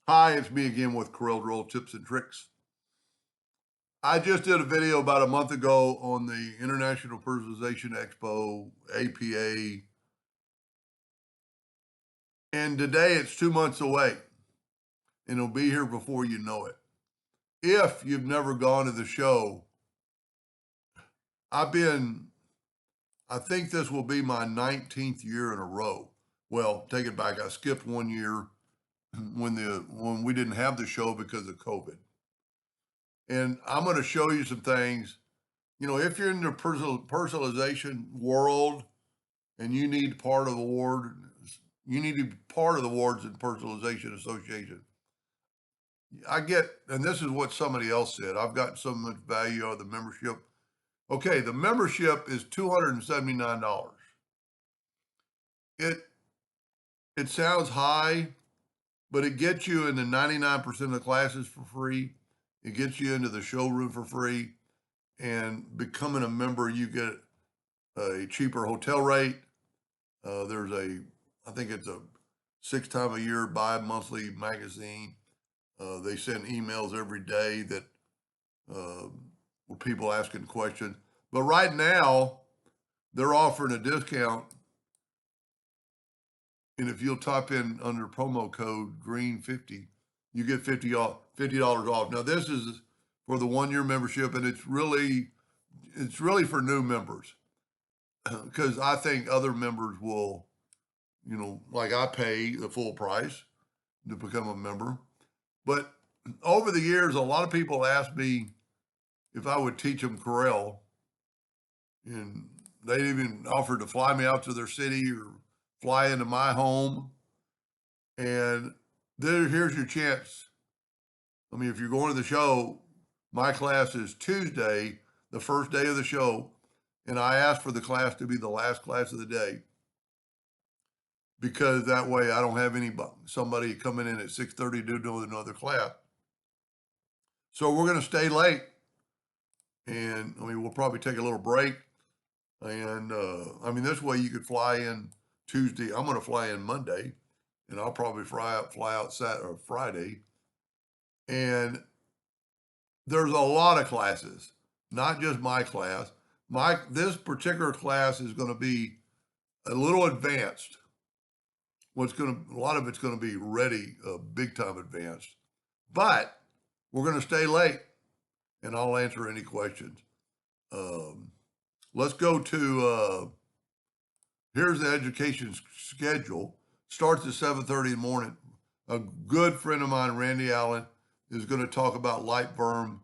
Hi, it's me again with Corel Drill Tips and Tricks. I just did a video about a month ago on the International Personalization Expo, APA, and today it's 2 months away, and it'll be here before you know it. If you've never gone to the show, I've been, I think this will be my 19th year in a row. Well, take it back. I skipped 1 year when we didn't have the show because of COVID. And I'm going to show you some things. If you're in the personalization world and you need part of the ward, you need to be part of the Wards and Personalization Association. And this is what somebody else said, I've gotten so much value out of the membership. Okay, the membership is $279. It it sounds high, but it gets you into 99% of the classes for free. It gets you into the showroom for free. And becoming a member, you get a cheaper hotel rate. I think it's a 6 time a year bi-monthly magazine. They send emails every day that with people asking questions. But right now, they're offering a discount. And if you'll type in under promo code green50, you get $50 off. Now this is for the 1 year membership, and it's really for new members because I think other members will, like I pay the full price to become a member. But over the years, a lot of people asked me if I would teach them Corel, and they even offered to fly me out to their city or fly into my home. And here's your chance. I mean, if you're going to the show, my class is Tuesday, the first day of the show, and I asked for the class to be the last class of the day because that way I don't have somebody coming in at 6:30 to do another class. So we're going to stay late, and I mean we'll probably take a little break, and I mean this way you could fly in Tuesday. I'm going to fly in Monday, and I'll probably fly out Saturday or Friday, and there's a lot of classes, not just my class. This particular class is going to be a little advanced. A lot of it's going to be ready, big time advanced, but we're going to stay late, and I'll answer any questions. Um, let's go to here's the education schedule. Starts at 7:30 in the morning. A good friend of mine, Randy Allen, is going to talk about Lightworm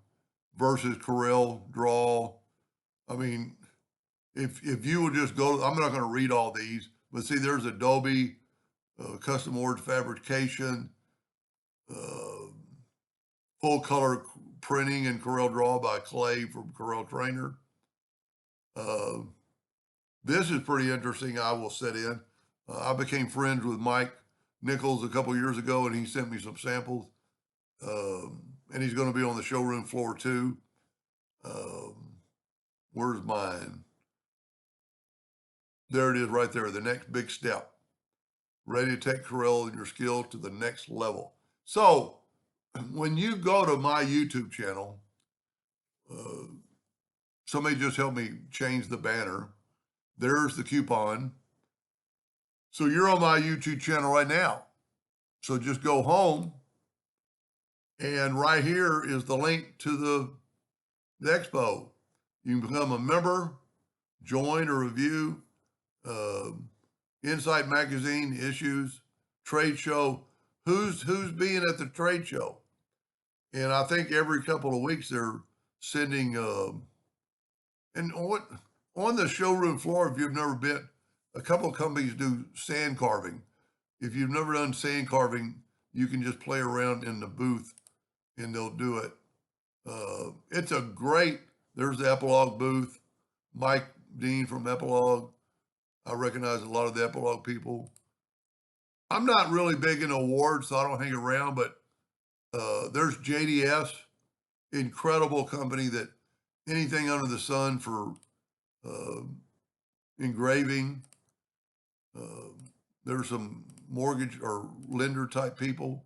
versus Corel Draw. I mean, if you would just go, I'm not going to read all these, but see, there's Adobe, custom word fabrication, uh, full color printing in Corel Draw by Clay from Corel Trainer. Uh, this is pretty interesting. I will sit in. I became friends with Mike Nichols a couple years ago, and he sent me some samples. And he's going to be on the showroom floor too. Where's mine? There it is right there. The next big step. Ready to take Corel and your skill to the next level. So when you go to my YouTube channel, uh, somebody just helped me change the banner. There's the coupon. So you're on my YouTube channel right now. So just go home, and right here is the link to the expo. You can become a member, join or review, uh, Insight Magazine issues, trade show. Who's being at the trade show? And I think every couple of weeks they're sending. And on the showroom floor, if you've never been, a couple of companies do sand carving. If you've never done sand carving, you can just play around in the booth, and they'll do it. It's a great. There's the Epilogue booth. Mike Dean from Epilogue. I recognize a lot of the Epilogue people. I'm not really big in awards, so I don't hang around, but there's JDS, incredible company that anything under the sun for uh, engraving. Uh, there's some mortgage or lender type people.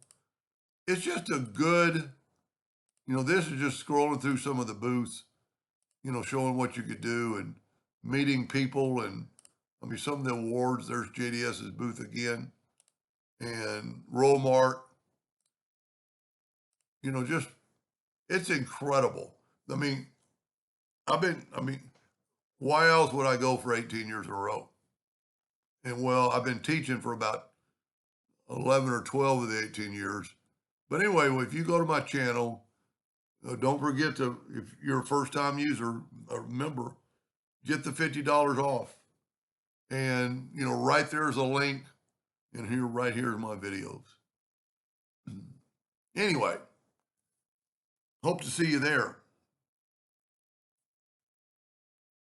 it's just a good, this is just scrolling through some of the booths, showing what you could do and meeting people. And I mean, some of the awards, there's JDS's booth again and Rollmark, just, it's incredible. I mean, why else would I go for 18 years in a row? And well, I've been teaching for about 11 or 12 of the 18 years. But anyway, if you go to my channel, don't forget to, if you're a first time user or member, get the $50 off. And, right there's a link. And right here is my videos. Anyway, hope to see you there.